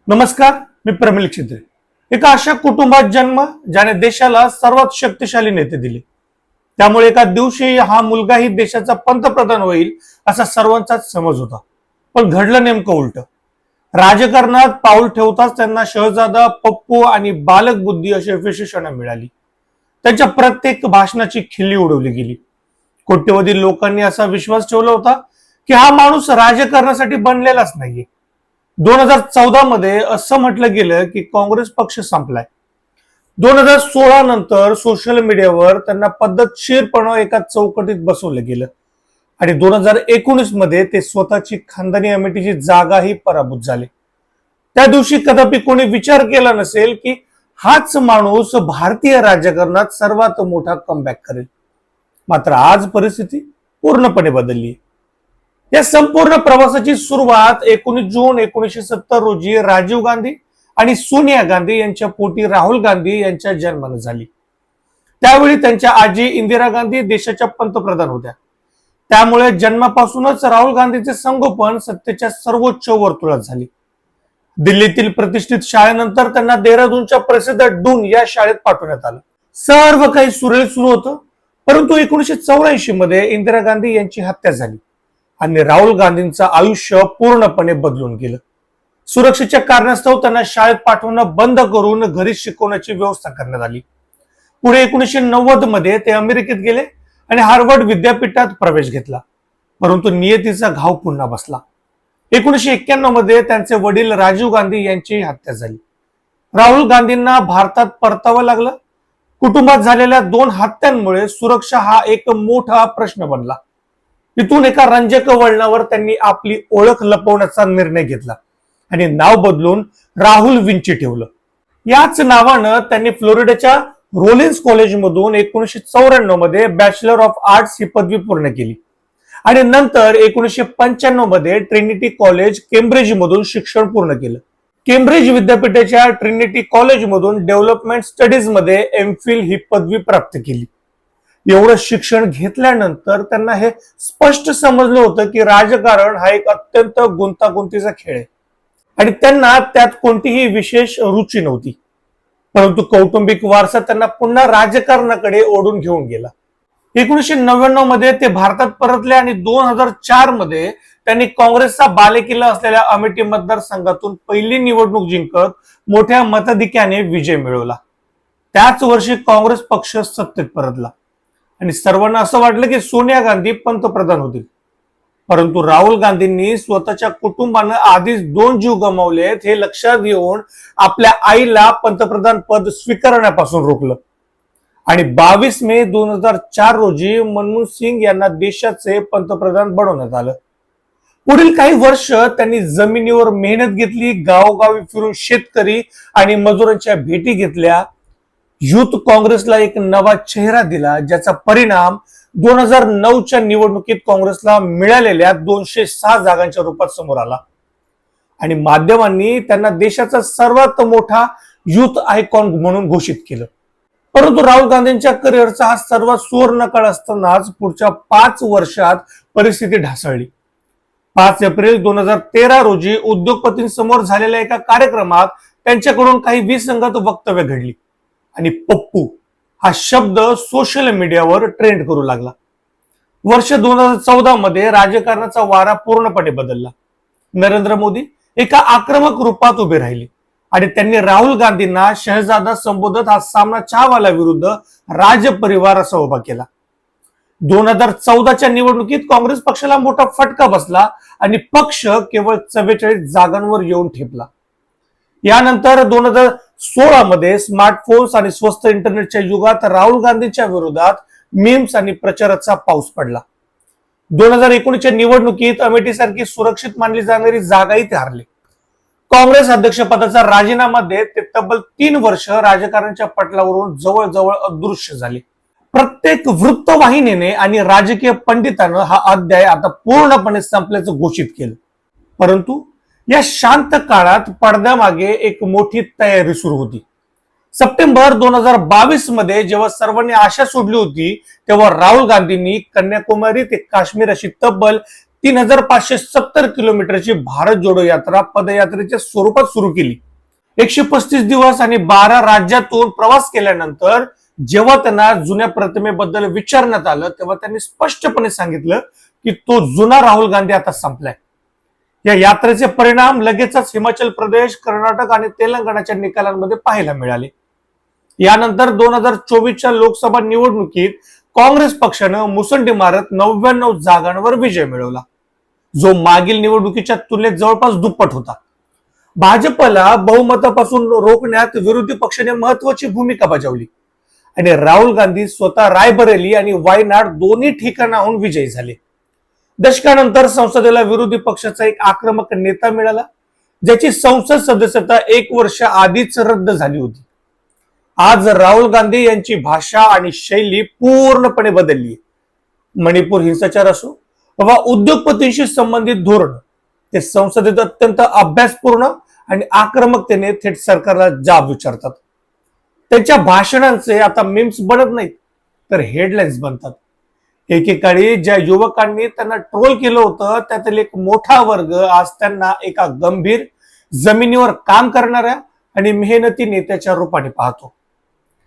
नमस्कार, मी प्रमिल छित्रे. एका अशा कुटुंबात जन्म ज्याने देशाला सर्वात शक्तिशाली नेते दिले. त्यामुळे एका दिवशी हा मुलगाही देशाचा पंतप्रधान होईल असा सर्वांचाच समज होता. पण घडलं नेमकं उलट. राजकारणात पाऊल ठेवताच त्यांना शहजादा, पप्पू आणि बालक बुद्धी अशी विशेषणं मिळाली. त्यांच्या प्रत्येक भाषणाची खिल्ली उडवली गेली. कोट्यवधी लोकांनी असा विश्वास ठेवला होता की हा माणूस राजकारणासाठी बनलेलाच नाहीये. 2014 मध्ये असं म्हटलं गेलं की काँग्रेस पक्ष संपलाय. 2016 नंतर सोशल मीडियावर त्यांना पद्धतशीरपणे एका चौकटीत बसवलं गेलं आणि 2019 मध्ये ते स्वतःची खानदानी अमेठीची जागाही पराभूत झाले. त्या दिवशी कदापि कोणी विचार केला नसेल की हाच माणूस भारतीय राजकारणात सर्वात मोठा कमबॅक करेल. मात्र आज परिस्थिती पूर्णपणे बदलली. या संपूर्ण प्रवासाची सुरुवात 19 जून 1970 रोजी राजीव गांधी आणि सोनिया गांधी यांच्या पोटी राहुल गांधी यांच्या जन्माने झाली. त्यावेळी त्यांच्या आजी इंदिरा गांधी देशाच्या पंतप्रधान होत्या. त्यामुळे जन्मापासूनच राहुल गांधीचे संगोपन सत्तेच्या सर्वोच्च वर्तुळात झाले. दिल्लीतील प्रतिष्ठित शाळेनंतर त्यांना देहरादूनच्या प्रसिद्ध डून या शाळेत पाठवण्यात आलं. सर्व काही सुरळीत सुरू होतं. परंतु 1984 मध्ये इंदिरा गांधी यांची हत्या झाली आणि राहुल गांधींचं आयुष्य पूर्णपणे बदलून गेलं. सुरक्षेच्या कारणास्तव त्यांना शाळेत पाठवणं बंद करून घरी शिकवण्याची व्यवस्था करण्यात आली. पुढे 1990 मध्ये ते अमेरिकेत गेले आणि हार्वर्ड विद्यापीठात प्रवेश घेतला. परंतु नियतीचा घाव पुन्हा बसला. 1991 मध्ये त्यांचे वडील राजीव गांधी यांची हत्या झाली. राहुल गांधींना भारतात परतावं लागलं. कुटुंबात झालेल्या 2 हत्यांमुळे सुरक्षा हा एक मोठा प्रश्न बनला. तिथून एका रंजक वळणावर त्यांनी आपली ओळख लपवण्याचा निर्णय घेतला आणि नाव बदलून राहुल विंची ठेवलं. याच नावानं त्यांनी फ्लोरिडाच्या रोलिन्स कॉलेजमधून 1994 मध्ये बॅचलर ऑफ आर्ट्स ही पदवी पूर्ण केली आणि नंतर 1995 मध्ये ट्रिनिटी कॉलेज केम्ब्रिज मधून शिक्षण पूर्ण केलं. केम्ब्रिज विद्यापीठाच्या ट्रिनिटी कॉलेजमधून डेव्हलपमेंट स्टडीज मध्ये एमफिल ही पदवी प्राप्त केली. एवढं शिक्षण घेतल्यानंतर त्यांना हे स्पष्ट समजलं होतं की राजकारण हा एक अत्यंत गुंतागुंतीचा खेळ आहे आणि त्यांना त्यात कोणतीही विशेष रुची नव्हती. परंतु कौटुंबिक वारसा त्यांना पुन्हा राजकारणाकडे ओढून घेऊन गेला. 1999 मध्ये ते भारतात परतले आणि 2004 मध्ये त्यांनी काँग्रेसचा बालेकिल्ला असलेल्या अमेठी मतदारसंघातून पहिली निवडणूक जिंकत मोठ्या मताधिक्याने विजय मिळवला. त्याच वर्षी काँग्रेस पक्ष सत्तेत परतला आणि सर्वांना असं वाटलं की सोनिया गांधी पंतप्रधान होतील. परंतु राहुल गांधींनी स्वतःच्या कुटुंबानं आधीच 2 जीव गमावलेत हे लक्षात घेऊन आपल्या आईला पंतप्रधान पद स्वीकारण्यापासून रोखलं आणि 22 मे 2004 रोजी मनमोहन सिंग यांना देशाचे पंतप्रधान बनवण्यात आलं. पुढील काही वर्ष त्यांनी जमिनीवर मेहनत घेतली. गावोगावी फिरून शेतकरी आणि मजुरांच्या भेटी घेतल्या. युथ काँग्रेसला एक नवा चेहरा दिला, ज्याचा परिणाम 2009च्या निवडणुकीत काँग्रेसला मिळालेल्या 206 जागांच्या रूपात समोर आला आणि माध्यमांनी त्यांना देशाचा सर्वात मोठा युथ आयकॉन म्हणून घोषित केलं. परंतु राहुल गांधींच्या करिअरचा हा सर्वात सुवर्ण काळ असतानाच पुढच्या 5 वर्षात परिस्थिती ढासळली. 5 एप्रिल 2013 रोजी उद्योगपतींसमोर झालेल्या एका कार्यक्रमात त्यांच्याकडून काही विसंगत वक्तव्य घडली आणि पप्पू हा शब्द सोशल मीडियावर ट्रेंड करू लागला. वर्ष 2014 मध्ये राजकारणाचा वारा पूर्णपणे बदलला. नरेंद्र मोदी एका आक्रमक रूपात उभे राहिले आणि त्यांनी राहुल गांधींना शहजादा संबोधत हा सामना चहावाला विरुद्ध राजपरिवार असा उभा केला. 2014च्या निवडणुकीत काँग्रेस पक्षाला मोठा फटका बसला आणि पक्ष केवळ 44 जागांवर येऊन ठेपला. यानंतर 2016 मध्ये स्मार्टफोन्स आणि स्वस्त इंटरनेटच्या युगात राहुल गांधींच्या विरोधात मीम्स आणि प्रचाराचा पाऊस पडला. 2019च्या निवडणुकीत अमेठी सारखी सुरक्षित मानली जाणारी जागाही ते हारले. काँग्रेस अध्यक्षपदाचा राजीनामा देत ते तब्बल 3 वर्ष राजकारणाच्या पटलावरून जवळजवळ अदृश्य झाले. प्रत्येक वृत्तवाहिनीने आणि राजकीय पंडितांनं हा अध्याय आता पूर्णपणे संपल्याचं घोषित केलं. परंतु या शांत काळात पडद्यामागे एक मोठी तयारी सुरू होती. सप्टेंबर 2022 मध्ये जेव्हा सर्वांनी आशा सोडली होती, तेव्हा राहुल गांधींनी कन्याकुमारी ते काश्मीर अशी तब्बल 3,570 किलोमीटरची भारत जोडो यात्रा पदयात्रेच्या स्वरूपात सुरू केली. 135 दिवस आणि 12 राज्यातून प्रवास केल्यानंतर जेव्हा त्यांना जुन्या प्रतिमेबद्दल विचारण्यात आलं तेव्हा त्यांनी स्पष्टपणे सांगितलं की तो जुना राहुल गांधी आता संपलाय. या यात्रेचे परिणाम लगेचच हिमाचल प्रदेश, कर्नाटक आणि तेलंगणाच्या निकालांमध्ये पाहायला मिळाले. यानंतर 2024च्या लोकसभा निवडणुकीत काँग्रेस पक्षानं मुसंडी मारत 99 जागांवर विजय मिळवला, जो मागील निवडणुकीच्या तुलनेत जवळपास दुप्पट होता. भाजपला बहुमतापासून रोखण्यात विरोधी पक्षाने महत्वाची भूमिका बजावली आणि राहुल गांधी स्वतः रायबरेली आणि वायनाड दोन्ही ठिकाणाहून विजयी झाले. दशकानंतर संसदेला विरोधी पक्षाचा एक आक्रमक नेता मिळाला, ज्याची संसद सदस्यता 1 वर्ष आधीच रद्द झाली होती. आज राहुल गांधी यांची भाषा आणि शैली पूर्णपणे बदलली. मणिपूर हिंसाचार असो वा उद्योगपतींशी संबंधित धोरण, ते संसदेत अत्यंत अभ्यासपूर्ण आणि आक्रमकतेने थेट सरकारला जाब विचारतात. त्यांच्या भाषणांचे आता मीम्स बनत नाहीत तर हेडलाईन्स बनतात. एकेकाळी ज्या युवकांनी त्यांना ट्रोल केलं होतं त्यातील एक मोठा वर्ग आज त्यांना एका गंभीर, जमिनीवर काम करणाऱ्या आणि मेहनती नेत्याच्या रूपाने पाहतो.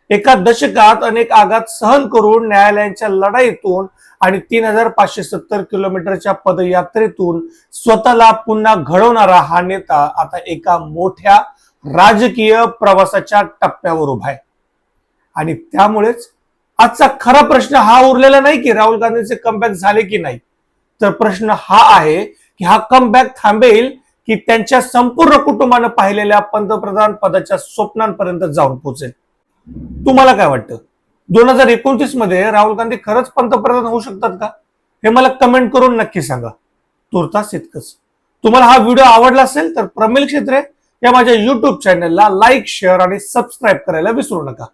एका दशकात अनेक आघात सहन करून न्यायालयांच्या लढाईतून आणि 3,570 किलोमीटरच्या पदयात्रेतून स्वतःला पुन्हा घडवणारा हा नेता आता एका मोठ्या राजकीय प्रवासाच्या टप्प्यावर उभा आहे. आणि त्यामुळेच आजचा खरा प्रश्न हा उरलेला नाही की राहुल गांधींचे कमबॅक झाले की नाही, तर प्रश्न हा आहे की हा कमबॅक थांबेल की त्यांच्या संपूर्ण कुटुंबानं पाहिलेल्या पंतप्रधान पदाच्या स्वप्नांपर्यंत जाऊन पोहोचेल. तुम्हाला काय वाटतं? 2029 मध्ये राहुल गांधी खरंच पंतप्रधान होऊ शकतात का? हे मला कमेंट करून नक्की सांगा. तुर्तास इतकंच. तुम्हाला हा व्हिडिओ आवडला असेल तर प्रमेल क्षेत्रे या माझ्या युट्यूब चॅनलला लाईक, शेअर आणि सबस्क्राईब करायला विसरू नका.